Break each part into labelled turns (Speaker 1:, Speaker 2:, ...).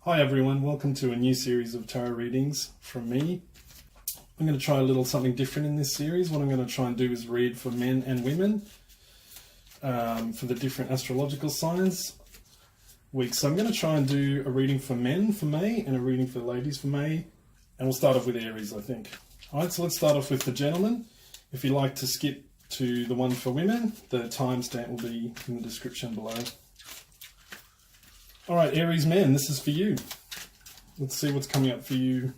Speaker 1: Hi everyone, welcome to a new series of tarot readings from me. I'm going to try a little something different in this series. What I'm going to try and do is read for men and women for the different astrological signs weeks. So I'm going to try and do a reading for men for May and a reading for ladies for May. And we'll start off with Aries, I think. Alright, so let's start off with the gentlemen. If you'd like to skip to the one for women, the timestamp will be in the description below. Alright, Aries men, this is for you. Let's see what's coming up for you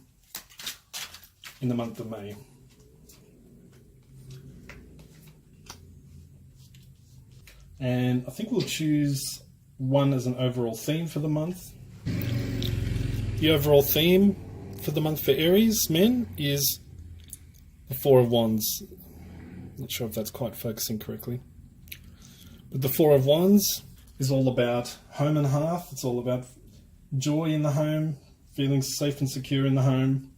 Speaker 1: in the month of May. And I think we'll choose one as an overall theme for the month. The overall theme for the month for Aries men is the Four of Wands. Not sure if that's quite focusing correctly. But the Four of Wands is all about home and hearth. It's all about joy in the home, feeling safe and secure in the home.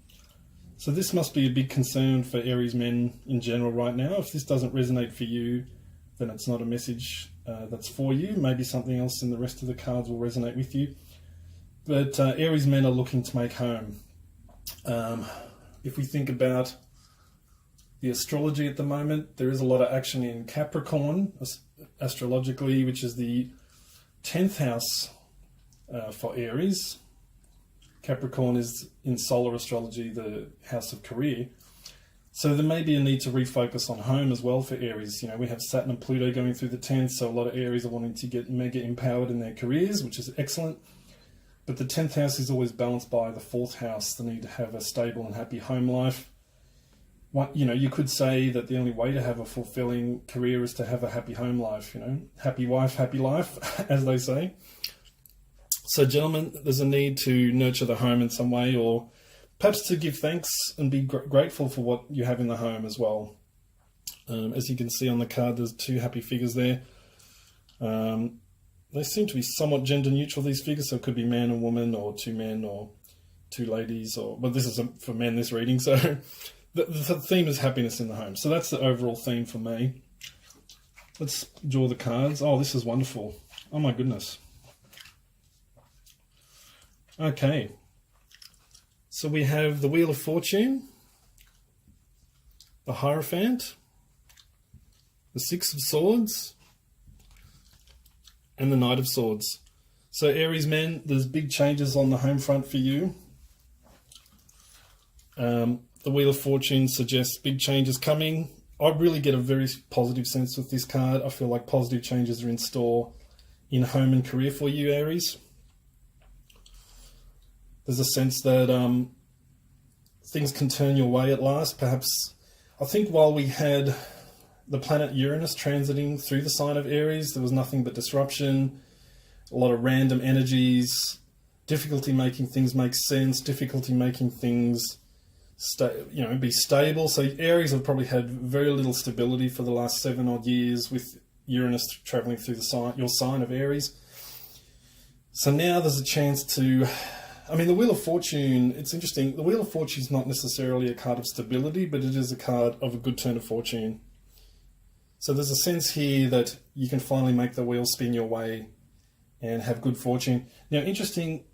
Speaker 1: So this must be a big concern for Aries men in general right now. If this doesn't resonate for you, then it's not a message that's for you. Maybe something else in the rest of the cards will resonate with you. But Aries men are looking to make home. If we think about the astrology at the moment, there is a lot of action in Capricorn, astrologically, which is the 10th house for Aries. Capricorn is in solar astrology the house of career. So there may be a need to refocus on home as well for Aries. You know, we have Saturn and Pluto going through the 10th, so a lot of Aries are wanting to get mega empowered in their careers, which is excellent. But the 10th house is always balanced by the 4th house, the need to have a stable and happy home life. You know, you could say that the only way to have a fulfilling career is to have a happy home life, you know, happy wife, happy life, as they say. So gentlemen, there's a need to nurture the home in some way, or perhaps to give thanks and be grateful for what you have in the home as well. As you can see on the card, there's two happy figures there. They seem to be somewhat gender neutral, these figures, so it could be man and woman, or two men, or two ladies, or, well, this is for men, this reading, so the theme is happiness in the home. So that's the overall theme for May. Let's draw the cards. Oh, this is wonderful. Oh my goodness. Okay. So we have the Wheel of Fortune, the Hierophant, the Six of Swords, and the Knight of Swords. So Aries men, there's big changes on the home front for you. The Wheel of Fortune suggests big changes coming. I really get a very positive sense with this card. I feel like positive changes are in store in home and career for you, Aries. There's a sense that things can turn your way at last. Perhaps, I think while we had the planet Uranus transiting through the sign of Aries, there was nothing but disruption, a lot of random energies, difficulty making things make sense, difficulty making things be stable. So Aries have probably had very little stability for the last 7 odd years with Uranus traveling through your sign of Aries. So now there's a chance to, the Wheel of Fortune, it's interesting. The Wheel of Fortune is not necessarily a card of stability, but it is a card of a good turn of fortune. So there's a sense here that you can finally make the wheel spin your way and have good fortune. Now, interesting,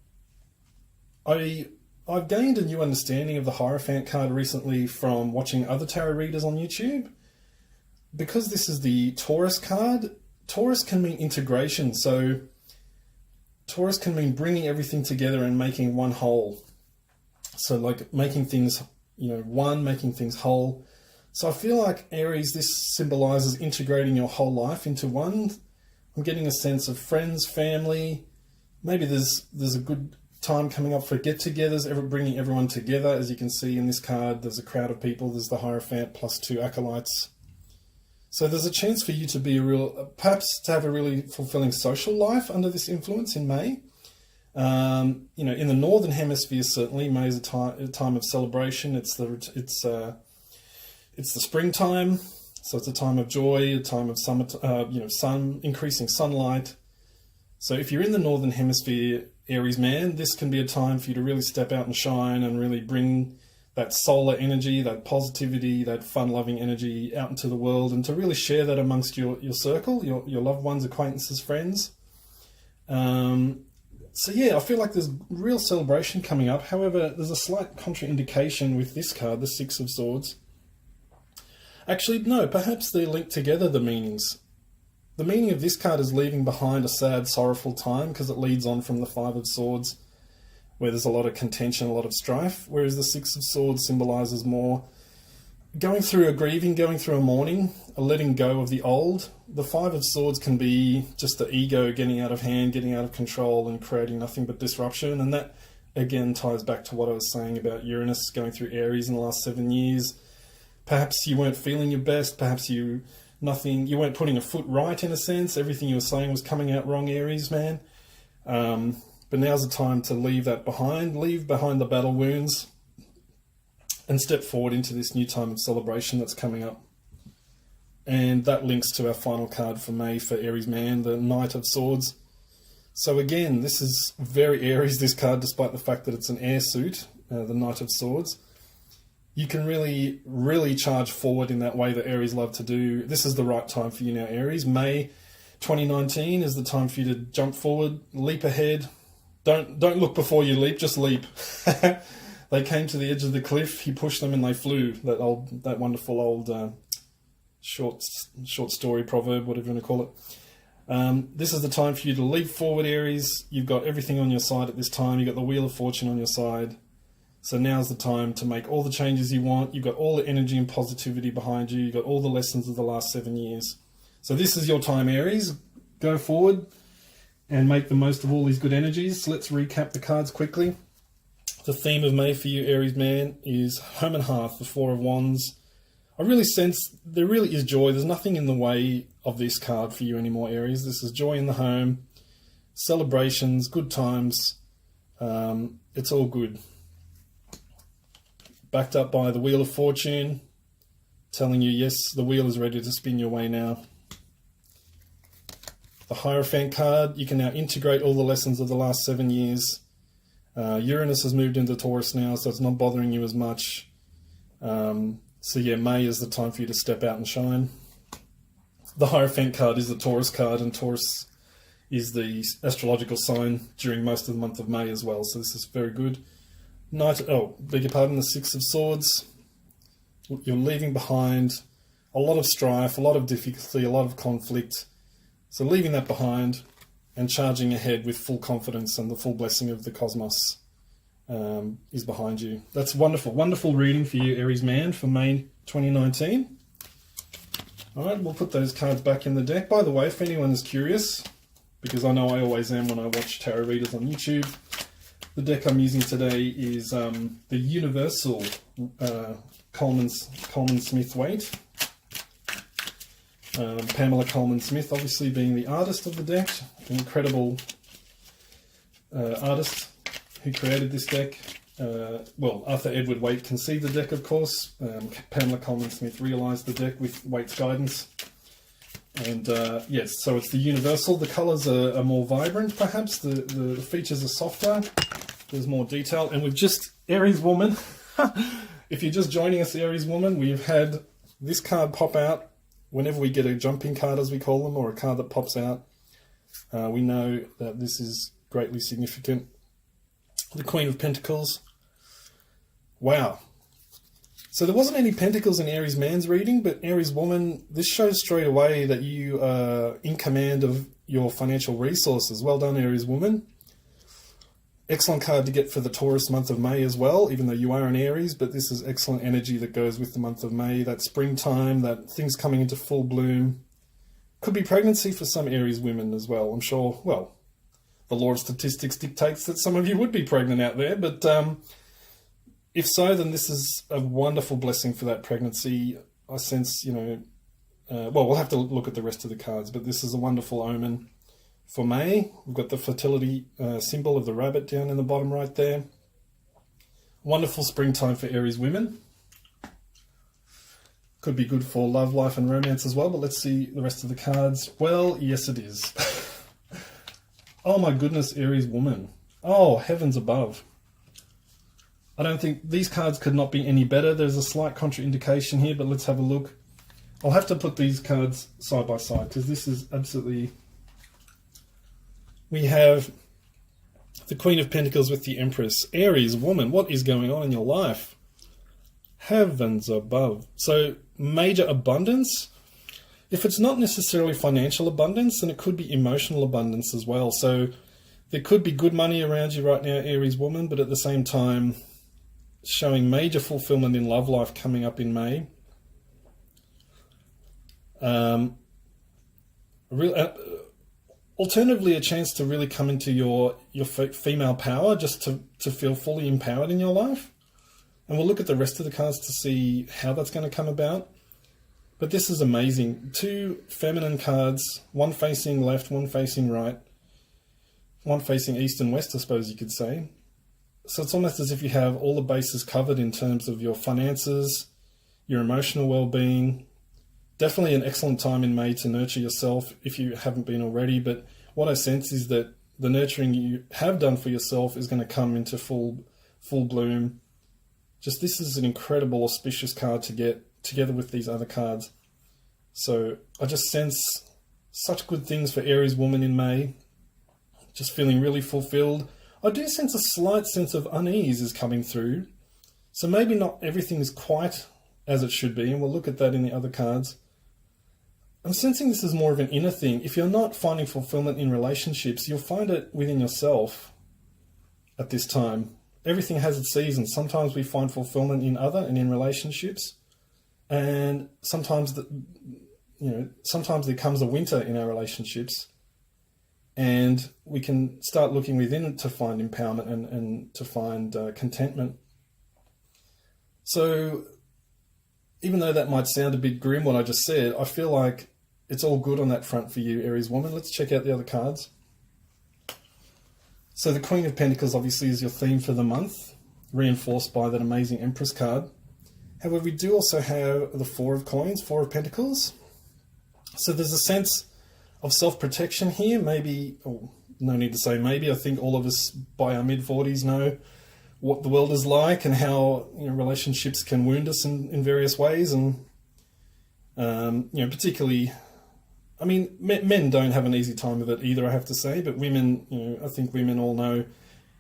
Speaker 1: I've gained a new understanding of the Hierophant card recently from watching other tarot readers on YouTube. Because this is the Taurus card, Taurus can mean integration. So Taurus can mean bringing everything together and making one whole. So like making things, one, making things whole. So I feel like Aries, this symbolizes integrating your whole life into one. I'm getting a sense of friends, family. Maybe there's a good time coming up for get-togethers, bringing everyone together. As you can see in this card, there's a crowd of people. There's the Hierophant plus 2 acolytes. So there's a chance for you to be perhaps to have a really fulfilling social life under this influence in May. In the Northern Hemisphere, certainly, May is a time of celebration. It's the springtime, so it's a time of joy, a time of summer, increasing sunlight. So if you're in the Northern Hemisphere, Aries man, this can be a time for you to really step out and shine and really bring that solar energy, that positivity, that fun-loving energy out into the world, and to really share that amongst your circle, your loved ones, acquaintances, friends. So yeah, I feel like there's real celebration coming up. However, there's a slight contraindication with this card, the Six of Swords. Actually, no, perhaps they're linked together, the meanings. The meaning of this card is leaving behind a sad, sorrowful time, because it leads on from the Five of Swords, where there's a lot of contention, a lot of strife, whereas the Six of Swords symbolises more going through a grieving, going through a mourning, a letting go of the old. The Five of Swords can be just the ego getting out of hand, getting out of control and creating nothing but disruption. And that, again, ties back to what I was saying about Uranus going through Aries in the last 7 years. Perhaps you weren't feeling your best. Perhaps you weren't putting a foot right in a sense. Everything you were saying was coming out wrong, Aries, man. But now's the time to leave that behind. Leave behind the battle wounds and step forward into this new time of celebration that's coming up. And that links to our final card for May for Aries man, the Knight of Swords. So again, this is very Aries, this card, despite the fact that it's an air suit, the Knight of Swords. You can really, really charge forward in that way that Aries love to do. This is the right time for you now, Aries. May 2019 is the time for you to jump forward, leap ahead. Don't look before you leap, just leap. They came to the edge of the cliff, he pushed them and they flew. That wonderful old short story proverb, whatever you want to call it. This is the time for you to leap forward, Aries. You've got everything on your side at this time. You've got the Wheel of Fortune on your side. So now's the time to make all the changes you want. You've got all the energy and positivity behind you. You've got all the lessons of the last 7 years. So this is your time, Aries. Go forward and make the most of all these good energies. Let's recap the cards quickly. The theme of May for you, Aries man, is Home and Hearth, the Four of Wands. I really sense there really is joy. There's nothing in the way of this card for you anymore, Aries. This is joy in the home, celebrations, good times. It's all good. Backed up by the Wheel of Fortune, telling you, yes, the wheel is ready to spin your way now. The Hierophant card, you can now integrate all the lessons of the last 7 years. Uranus has moved into Taurus now, so it's not bothering you as much. So yeah, May is the time for you to step out and shine. The Hierophant card is the Taurus card, and Taurus is the astrological sign during most of the month of May as well, so this is very good. The Six of Swords. You're leaving behind a lot of strife, a lot of difficulty, a lot of conflict. So leaving that behind and charging ahead with full confidence, and the full blessing of the cosmos is behind you. That's wonderful. Wonderful reading for you, Aries man, for May 2019. All right, we'll put those cards back in the deck. By the way, if anyone is curious, because I know I always am when I watch tarot readers on YouTube, the deck I'm using today is the Universal Coleman Smith weight. Pamela Coleman Smith, obviously being the artist of the deck, an incredible artist who created this deck. Arthur Edward Waite conceived the deck, of course. Pamela Coleman Smith realised the deck with Waite's guidance. And yes, so it's the Universal. The colours are more vibrant, perhaps. The features are softer. There's more detail. And we've just, Aries woman, if you're just joining us, Aries woman, we've had this card pop out. Whenever we get a jumping card, as we call them, or a card that pops out, we know that this is greatly significant. The Queen of Pentacles. Wow. So there wasn't any Pentacles in Aries man's reading, but Aries woman, this shows straight away that you are in command of your financial resources. Well done, Aries woman. Excellent card to get for the Taurus month of May as well, even though you are an Aries, but this is excellent energy that goes with the month of May, that springtime, that things coming into full bloom. Could be pregnancy for some Aries women as well, I'm sure. Well, the law of statistics dictates that some of you would be pregnant out there, but if so, then this is a wonderful blessing for that pregnancy. I sense, we'll have to look at the rest of the cards, but this is a wonderful omen. For May, we've got the fertility symbol of the rabbit down in the bottom right there. Wonderful springtime for Aries women. Could be good for love, life and romance as well, but let's see the rest of the cards. Well, yes it is. Oh my goodness, Aries woman. Oh, heavens above. I don't think these cards could not be any better. There's a slight contraindication here, but let's have a look. I'll have to put these cards side by side because this is absolutely... We have The Queen of Pentacles with the Empress. Aries, woman, what is going on in your life? Heavens above. So, major abundance. If it's not necessarily financial abundance, then it could be emotional abundance as well. So, there could be good money around you right now, Aries woman, but at the same time, showing major fulfillment in love life coming up in May. Alternatively, a chance to really come into your female power, just to feel fully empowered in your life. And we'll look at the rest of the cards to see how that's going to come about. But this is amazing. 2 feminine cards, one facing left, one facing right, one facing east and west, I suppose you could say. So it's almost as if you have all the bases covered in terms of your finances, your emotional well-being. Definitely an excellent time in May to nurture yourself if you haven't been already. But what I sense is that the nurturing you have done for yourself is going to come into full bloom. Just this is an incredible auspicious card to get together with these other cards. So I just sense such good things for Aries woman in May. Just feeling really fulfilled. I do sense a slight sense of unease is coming through. So maybe not everything is quite as it should be, and we'll look at that in the other cards. I'm sensing this is more of an inner thing. If you're not finding fulfillment in relationships, you'll find it within yourself at this time. Everything has its seasons. Sometimes we find fulfillment in other and in relationships, and sometimes there comes a winter in our relationships, and we can start looking within to find empowerment and to find contentment. So even though that might sound a bit grim, what I just said, I feel like it's all good on that front for you, Aries woman. Let's check out the other cards. So the Queen of Pentacles obviously is your theme for the month, reinforced by that amazing Empress card. However, we do also have the Four of Coins, Four of Pentacles. So there's a sense of self-protection here. Maybe, no need to say maybe, I think all of us by our mid-40s know what the world is like and how relationships can wound us in various ways. And, particularly, I mean, men don't have an easy time of it either, I have to say, but women, I think women all know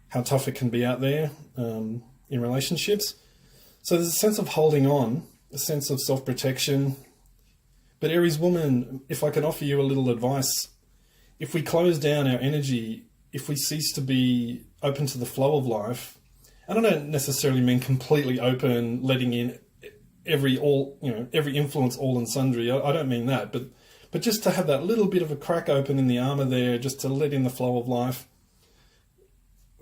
Speaker 1: how tough it can be out there in relationships. So there's a sense of holding on, a sense of self-protection. But Aries woman, if I can offer you a little advice, if we close down our energy, if we cease to be open to the flow of life, and I don't necessarily mean completely open, letting in every influence, all and sundry. I don't mean that, but just to have that little bit of a crack open in the armor there, just to let in the flow of life,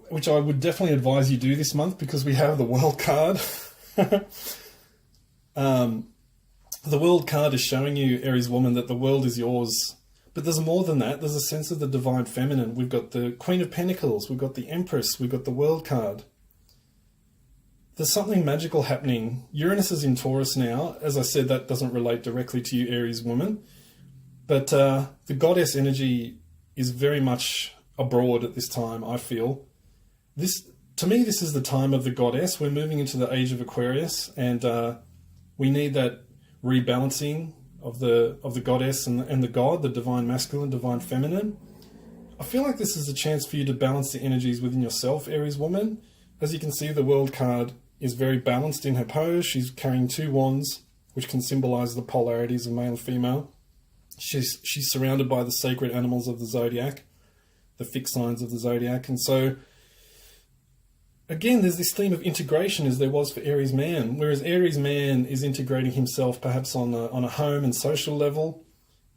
Speaker 1: which I would definitely advise you do this month because we have the World card. The World card is showing you, Aries woman, that the world is yours. But there's more than that. There's a sense of the divine feminine. We've got the Queen of Pentacles. We've got the Empress. We've got the World card. There's something magical happening. Uranus is in Taurus now. As I said, that doesn't relate directly to you, Aries woman. But the goddess energy is very much abroad at this time, I feel. To me, this is the time of the goddess. We're moving into the age of Aquarius, and we need that rebalancing of the goddess and the god, the divine masculine, divine feminine. I feel like this is a chance for you to balance the energies within yourself, Aries woman. As you can see, the World card is very balanced in her pose. She's carrying 2 wands, which can symbolize the polarities of male and female. She's surrounded by the sacred animals of the zodiac, the fixed signs of the zodiac. And so, again, there's this theme of integration as there was for Aries man, whereas Aries man is integrating himself perhaps on a home and social level,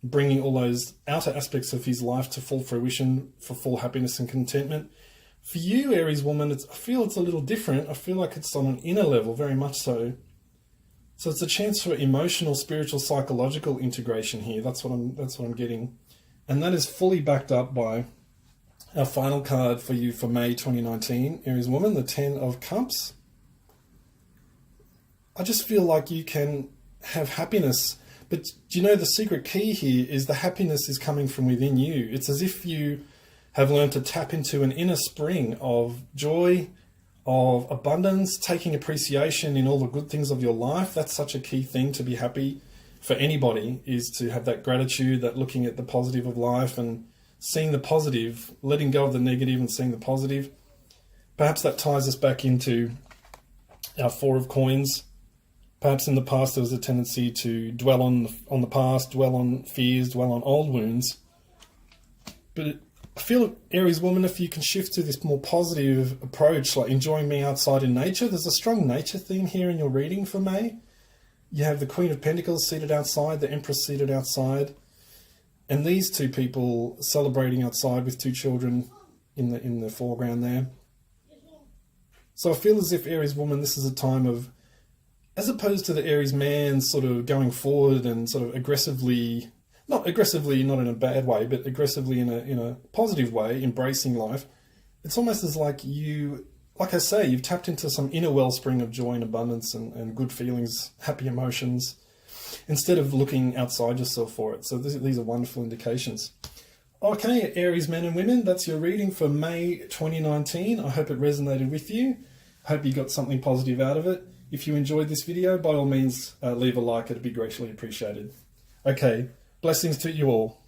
Speaker 1: bringing all those outer aspects of his life to full fruition for full happiness and contentment. For you, Aries woman, I feel it's a little different. I feel like it's on an inner level, very much so. So it's a chance for emotional, spiritual, psychological integration here. That's what I'm getting. And that is fully backed up by our final card for you for May 2019, Aries woman, the 10 of Cups. I just feel like you can have happiness, but do you know the secret key here is the happiness is coming from within you. It's as if you have learned to tap into an inner spring of joy, of abundance, taking appreciation in all the good things of your life. That's such a key thing to be happy for anybody, is to have that gratitude, that looking at the positive of life and seeing the positive, letting go of the negative and seeing the positive. Perhaps that ties us back into our Four of Coins. Perhaps in the past there was a tendency to dwell on the past, dwell on fears, dwell on old wounds. But I feel, Aries woman, if you can shift to this more positive approach, like enjoying being outside in nature, there's a strong nature theme here in your reading for May. You have the Queen of Pentacles seated outside, the Empress seated outside, and these two people celebrating outside with two children in the foreground there. So I feel as if, Aries woman, this is a time of, as opposed to the Aries man sort of going forward and sort of aggressively, not in a bad way, but aggressively in a positive way, embracing life. It's almost as like you, like I say, you've tapped into some inner wellspring of joy and abundance and good feelings, happy emotions, instead of looking outside yourself for it. So these are wonderful indications. Okay, Aries men and women, that's your reading for May 2019. I hope it resonated with you. I hope you got something positive out of it. If you enjoyed this video, by all means, leave a like. It'd be greatly appreciated. Okay, blessings to you all.